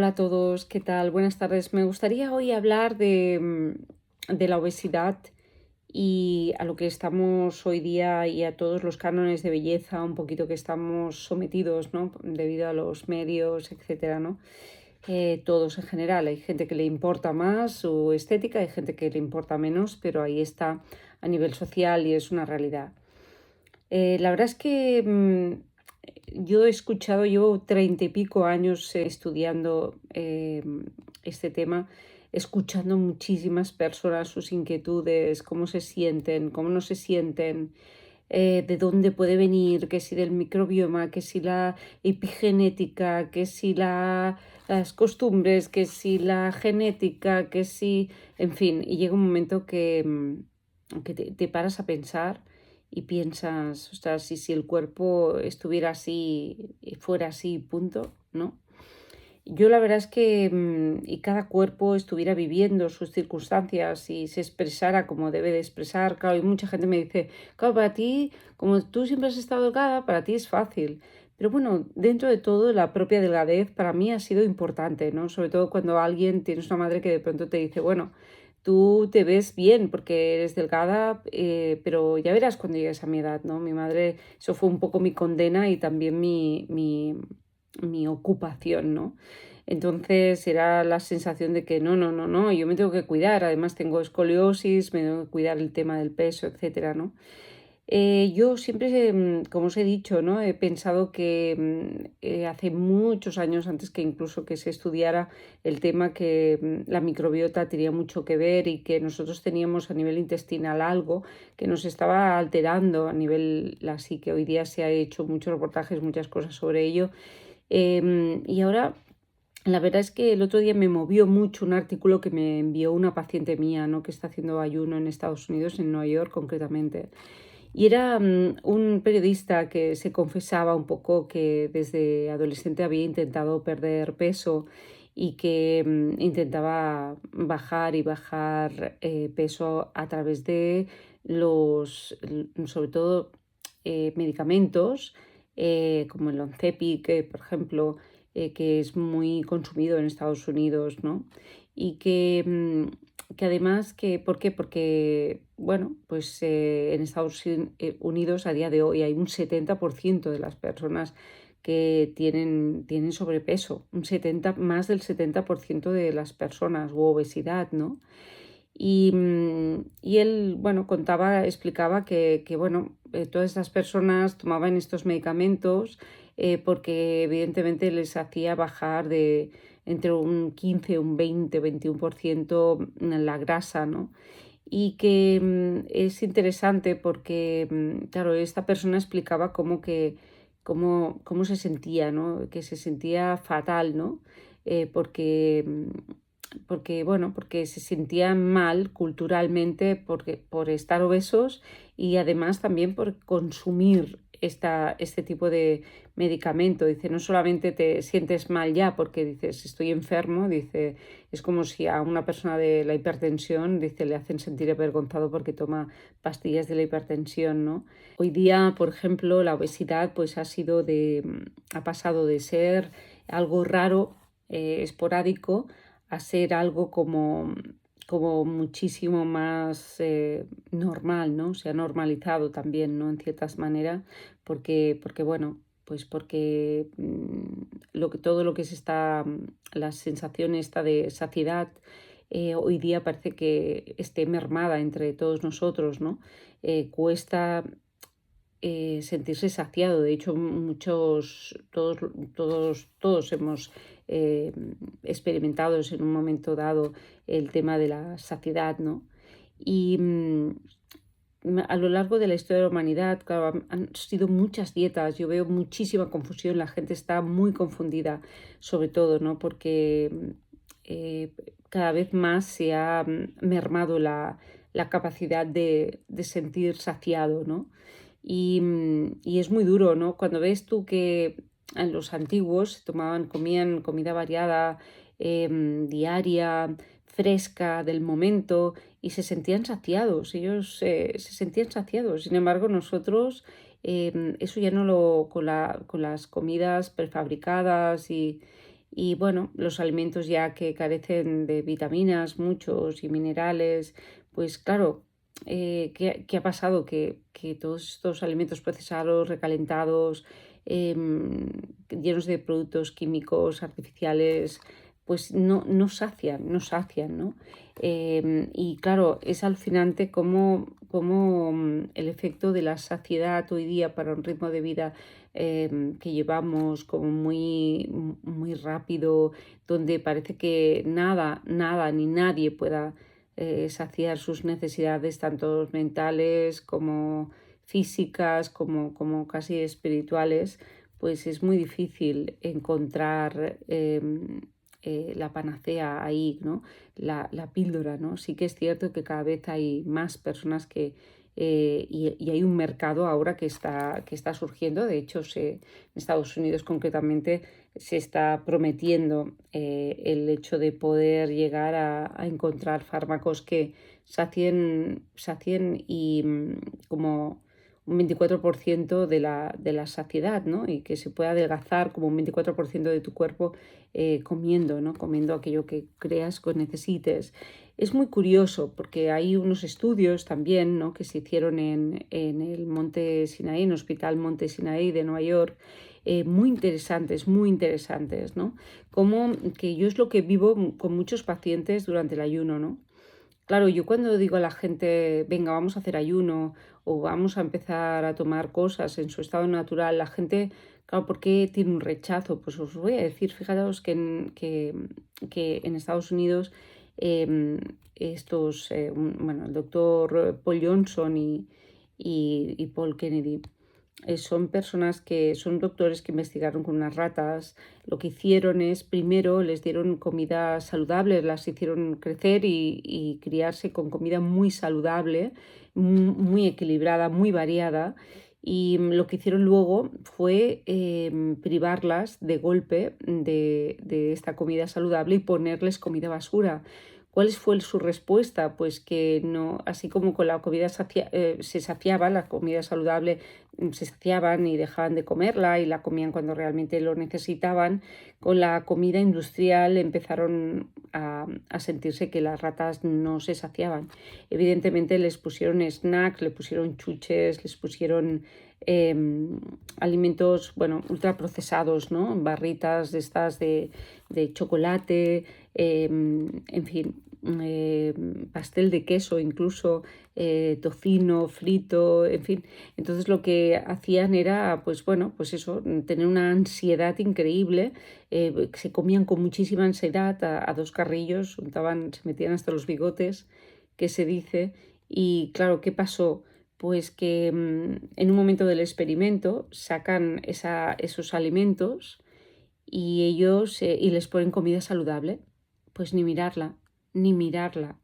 Hola a todos, ¿qué tal? Buenas tardes. Me gustaría hoy hablar de la obesidad y a lo que estamos hoy día y a todos los cánones de belleza un poquito que estamos sometidos, ¿no? Debido a los medios, etcétera, ¿no? Todos en general. Hay gente que le importa más su estética, hay gente que le importa menos, pero ahí está a nivel social y es una realidad. La verdad es que yo he escuchado, llevo 30 y pico años estudiando este tema, escuchando muchísimas personas, sus inquietudes, cómo se sienten, cómo no se sienten, de dónde puede venir, que si del microbioma, que si la epigenética, que si las costumbres, que si la genética, que si, en fin, y llega un momento que te paras a pensar y piensas, ostras, si el cuerpo estuviera así, fuera así, punto, ¿no? Yo la verdad es que, y cada cuerpo estuviera viviendo sus circunstancias y se expresara como debe de expresar, claro, y mucha gente me dice, claro, para ti, como tú siempre has estado delgada, para ti es fácil. Pero bueno, dentro de todo, la propia delgadez para mí ha sido importante, ¿no? Sobre todo cuando alguien, tienes una madre que de pronto te dice, bueno, tú te ves bien porque eres delgada, pero ya verás cuando llegues a mi edad, ¿no? Mi madre, eso fue un poco mi condena y también mi ocupación, ¿no? Entonces era la sensación de que no, no, no, no, yo me tengo que cuidar, además tengo escoliosis, me tengo que cuidar el tema del peso, etcétera, ¿no? Yo siempre, como os he dicho, ¿no? He pensado que hace muchos años, antes que incluso que se estudiara el tema, que la microbiota tenía mucho que ver y que nosotros teníamos a nivel intestinal algo que nos estaba alterando a nivel, así que hoy día se ha hecho muchos reportajes, muchas cosas sobre ello. Y ahora la verdad es que el otro día me movió mucho un artículo que me envió una paciente mía, ¿no? Que está haciendo ayuno en Estados Unidos, en Nueva York concretamente. Y era un periodista que se confesaba un poco que desde adolescente había intentado perder peso y que intentaba bajar y bajar peso a través de sobre todo, medicamentos como el Oncepic, por ejemplo, que es muy consumido en Estados Unidos, ¿no? Y que además, ¿por qué? Porque, bueno, pues en Unidos a día de hoy hay un 70% de las personas que tienen sobrepeso, más del 70% de las personas, u obesidad, ¿no? Y él, bueno, explicaba que bueno, todas estas personas tomaban estos medicamentos porque evidentemente les hacía bajar de entre un 15, un 20, 21% la grasa, ¿no? Y que es interesante porque, claro, esta persona explicaba cómo se sentía, ¿no? Que se sentía fatal, ¿no? Porque se sentían mal culturalmente por estar obesos y además también por consumir este tipo de medicamento. Dice, no solamente te sientes mal ya porque dices, estoy enfermo, dice, es como si a una persona de la hipertensión, dice, le hacen sentir avergonzado porque toma pastillas de la hipertensión, ¿no? Hoy día, por ejemplo, la obesidad pues ha pasado de ser algo raro, esporádico, a ser algo como muchísimo más normal, ¿no? Se ha normalizado también, ¿no? En ciertas maneras, porque bueno, pues porque todo lo que es la sensación esta de saciedad, hoy día parece que esté mermada entre todos nosotros, ¿no? Cuesta sentirse saciado. De hecho, todos hemos eh, experimentado en un momento dado el tema de la saciedad, ¿no? Y a lo largo de la historia de la humanidad, claro, han sido muchas dietas. Yo veo muchísima confusión, la gente está muy confundida, sobre todo, ¿no? Porque cada vez más se ha mermado la capacidad de sentir saciado, ¿no? Y es muy duro, ¿no? Cuando ves tú que en los antiguos comían comida variada, diaria, fresca, del momento, y se sentían saciados, ellos se sentían saciados. Sin embargo, nosotros eso ya no con las comidas prefabricadas Y bueno, los alimentos ya que carecen de vitaminas, muchos, y minerales, pues claro, ¿qué ha pasado? Que todos estos alimentos procesados, recalentados, em, llenos de productos químicos, artificiales, pues no sacian, no sacian, ¿no? Y claro, es alucinante cómo el efecto de la saciedad hoy día para un ritmo de vida que llevamos como muy rápido, donde parece que nada ni nadie pueda saciar sus necesidades, tanto mentales como físicas, como casi espirituales, pues es muy difícil encontrar la panacea ahí, ¿no? La píldora, ¿no? Sí que es cierto que cada vez hay más personas y hay un mercado ahora que está surgiendo. De hecho, en Estados Unidos concretamente se está prometiendo el hecho de poder llegar a encontrar fármacos que sacien y como un 24% de la saciedad, ¿no? Y que se pueda adelgazar como un 24% de tu cuerpo comiendo, ¿no? Comiendo aquello que creas que necesites. Es muy curioso porque hay unos estudios también, ¿no? Que se hicieron en el Monte Sinaí, en el Hospital Monte Sinaí de Nueva York, muy interesantes, ¿no? Como que yo es lo que vivo con muchos pacientes durante el ayuno, ¿no? Claro, yo cuando digo a la gente, venga, vamos a hacer ayuno o vamos a empezar a tomar cosas en su estado natural, la gente, claro, ¿por qué tiene un rechazo? Pues os voy a decir, fijaros que en Estados Unidos bueno, el doctor Paul Johnson y Paul Kennedy son personas que son doctores que investigaron con unas ratas. Lo que hicieron es, primero les dieron comida saludable, las hicieron crecer y criarse con comida muy saludable, muy equilibrada, muy variada. Y lo que hicieron luego fue privarlas de golpe de esta comida saludable y ponerles comida basura. ¿Cuál fue su respuesta? Pues que no, así como con la comida se saciaba, la comida saludable se saciaban y dejaban de comerla y la comían cuando realmente lo necesitaban, con la comida industrial empezaron a sentirse que las ratas no se saciaban. Evidentemente les pusieron snacks, les pusieron chuches, les pusieron alimentos, bueno, ultraprocesados, ¿no? Barritas de estas de chocolate, en fin, pastel de queso incluso, tocino frito, en fin. Entonces lo que hacían era, pues bueno, pues eso, tener una ansiedad increíble, se comían con muchísima ansiedad a dos carrillos, se metían hasta los bigotes, que se dice, y claro, ¿qué pasó? Pues que en un momento del experimento sacan esos alimentos y les ponen comida saludable, pues ni mirarla,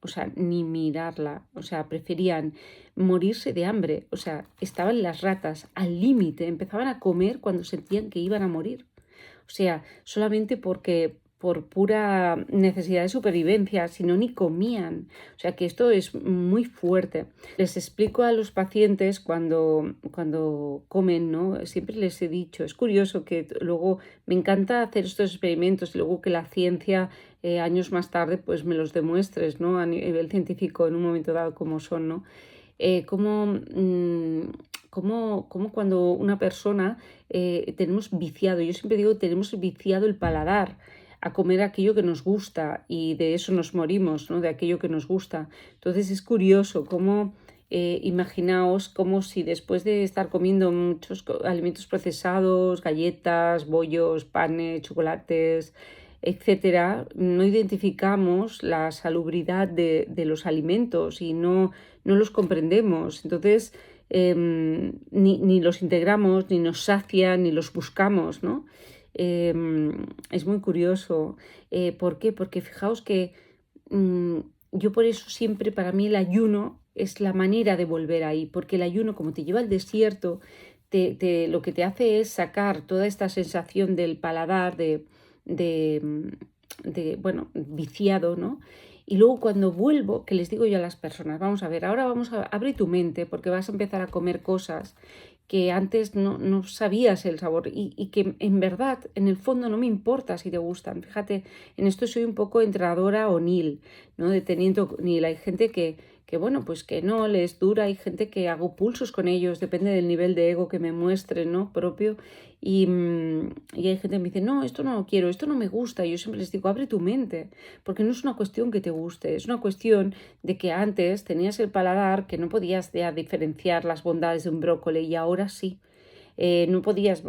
o sea, ni mirarla, o sea, preferían morirse de hambre, o sea, estaban las ratas al límite, empezaban a comer cuando sentían que iban a morir, o sea, solamente porque por pura necesidad de supervivencia, si no ni comían, o sea que esto es muy fuerte. Les explico a los pacientes cuando comen, ¿no? Siempre les he dicho, es curioso que luego me encanta hacer estos experimentos y luego que la ciencia años más tarde pues me los demuestres, ¿no? A nivel científico en un momento dado como son, ¿no? Cómo cuando una persona tenemos viciado, yo siempre digo, tenemos viciado el paladar a comer aquello que nos gusta y de eso nos morimos, ¿no? De aquello que nos gusta. Entonces es curioso cómo, imaginaos como si después de estar comiendo muchos alimentos procesados, galletas, bollos, panes, chocolates, etcétera, no identificamos la salubridad de los alimentos y no los comprendemos. Entonces, ni los integramos, ni nos sacian, ni los buscamos, ¿no? Es muy curioso. ¿Por qué? Porque fijaos que yo por eso siempre para mí el ayuno es la manera de volver ahí, porque el ayuno como te lleva al desierto, lo que te hace es sacar toda esta sensación del paladar de, bueno, viciado, ¿no? Y luego cuando vuelvo, que les digo yo a las personas, vamos a ver, ahora vamos a abrir tu mente porque vas a empezar a comer cosas que antes no sabías el sabor y que en verdad, en el fondo, no me importa si te gustan. Fíjate, en esto soy un poco entrenadora O'Neill, ¿no? De Teniente O'Neill. Hay gente que, bueno, pues que no les dura, hay gente que hago pulsos con ellos, depende del nivel de ego que me muestren, ¿no? Propio. Y hay gente que me dice, no, esto no lo quiero, esto no me gusta. Y yo siempre les digo, abre tu mente, porque no es una cuestión que te guste, es una cuestión de que antes tenías el paladar que no podías ya diferenciar las bondades de un brócoli y ahora sí. No podías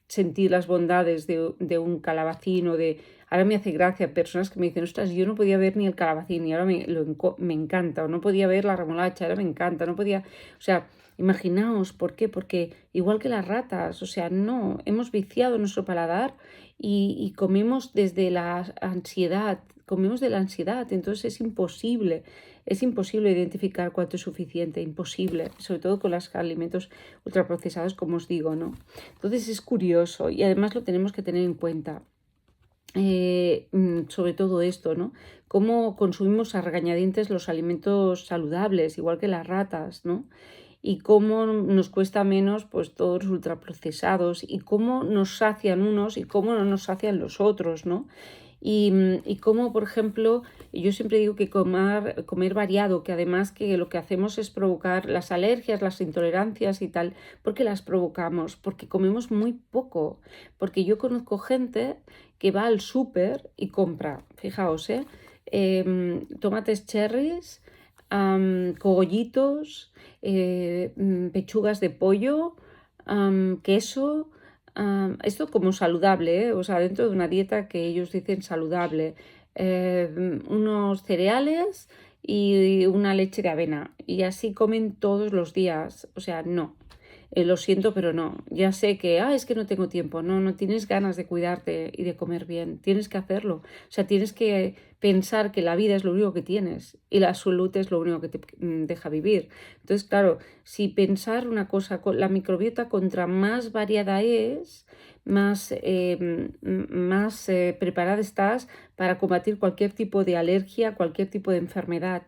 sentir las bondades de un calabacín o de... Ahora me hace gracia personas que me dicen, ostras, yo no podía ver ni el calabacín y ahora me encanta, o no podía ver la remolacha, ahora me encanta, no podía... O sea, imaginaos, ¿por qué? Porque igual que las ratas, o sea, no, hemos viciado nuestro paladar y comemos desde la ansiedad, comemos de la ansiedad, entonces es imposible identificar cuánto es suficiente, imposible, sobre todo con los alimentos ultraprocesados, como os digo, ¿no? Entonces es curioso y además lo tenemos que tener en cuenta. Sobre todo esto, ¿no? Cómo consumimos a regañadientes los alimentos saludables, igual que las ratas, ¿no? Y cómo nos cuesta menos pues todos los ultraprocesados y cómo nos sacian unos y cómo no nos sacian los otros, ¿no? Y cómo, por ejemplo, yo siempre digo que comer variado, que además que lo que hacemos es provocar las alergias, las intolerancias y tal, porque las provocamos, porque comemos muy poco, porque yo conozco gente que va al súper y compra, fijaos, tomates cherries, cogollitos, pechugas de pollo, queso, esto como saludable, o sea, dentro de una dieta que ellos dicen saludable, unos cereales y una leche de avena. Y así comen todos los días. O sea, no. Lo siento, pero no. Ya sé que, es que no tengo tiempo. No, no tienes ganas de cuidarte y de comer bien. Tienes que hacerlo. O sea, tienes que pensar que la vida es lo único que tienes y la salud es lo único que te deja vivir. Entonces, claro, si pensar una cosa, la microbiota contra más variada es, más preparada estás para combatir cualquier tipo de alergia, cualquier tipo de enfermedad.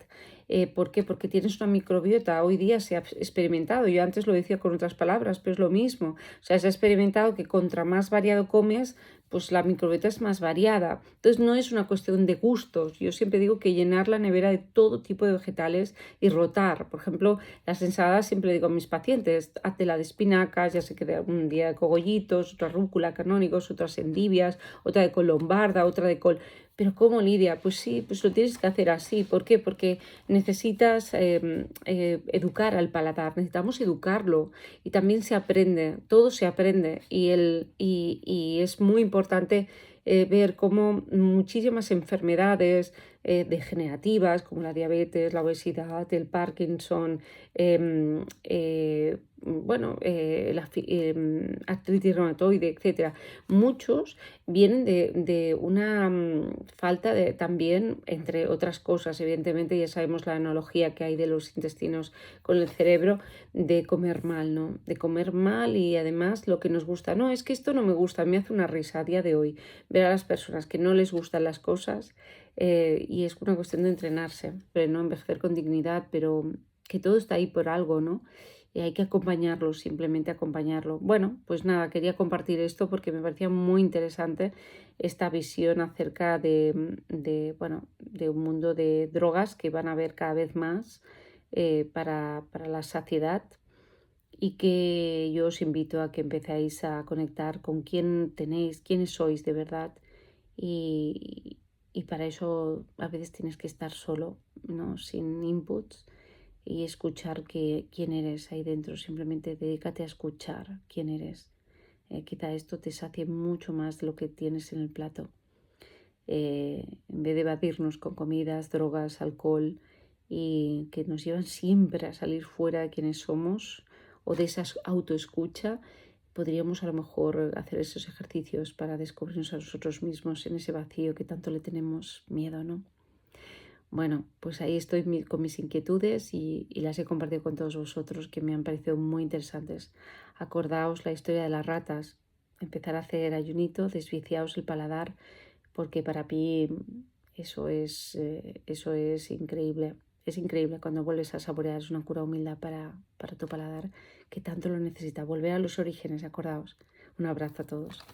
¿Por qué? Porque tienes una microbiota. Hoy día se ha experimentado, yo antes lo decía con otras palabras, pero es lo mismo. O sea, se ha experimentado que contra más variado comes, pues la microbiota es más variada. Entonces no es una cuestión de gustos. Yo siempre digo que llenar la nevera de todo tipo de vegetales y rotar. Por ejemplo, las ensaladas siempre digo a mis pacientes, hazte la de espinacas, ya se queda un día de cogollitos, otra rúcula, canónigos, otras endivias, otra de col lombarda, otra de col... Pero ¿cómo, Lidia? Pues sí, pues lo tienes que hacer así. ¿Por qué? Porque necesitas educar al paladar, necesitamos educarlo y también se aprende, todo se aprende y es muy importante ver cómo muchísimas enfermedades degenerativas como la diabetes, la obesidad, el Parkinson, la artritis reumatoide, etcétera, muchos vienen de una falta de también, entre otras cosas, evidentemente ya sabemos la analogía que hay de los intestinos con el cerebro, de comer mal, ¿no? De comer mal y además lo que nos gusta. No, es que esto no me gusta, me hace una risa a día de hoy ver a las personas que no les gustan las cosas y es una cuestión de entrenarse, pero no envejecer con dignidad, pero que todo está ahí por algo, ¿no? Y hay que acompañarlo, simplemente acompañarlo. Bueno, pues nada, quería compartir esto porque me parecía muy interesante esta visión acerca de un mundo de drogas que van a haber cada vez más para la saciedad y que yo os invito a que empecéis a conectar con quién tenéis, quiénes sois de verdad y, y para eso a veces tienes que estar solo, ¿no? Sin inputs y escuchar quién eres ahí dentro. Simplemente dedícate a escuchar quién eres. Quizá esto te sacie mucho más de lo que tienes en el plato. En vez de evadirnos con comidas, drogas, alcohol y que nos llevan siempre a salir fuera de quienes somos o de esa autoescucha, podríamos a lo mejor hacer esos ejercicios para descubrirnos a nosotros mismos en ese vacío que tanto le tenemos miedo, ¿no? Bueno, pues ahí estoy con mis inquietudes y las he compartido con todos vosotros que me han parecido muy interesantes. Acordaos la historia de las ratas, empezar a hacer ayunito, desviciaos el paladar, porque para mí eso es increíble. es increíble cuando vuelves a saborear, es una cura humildad para tu paladar que tanto lo necesita. Volver a los orígenes, acordaos. Un abrazo a todos.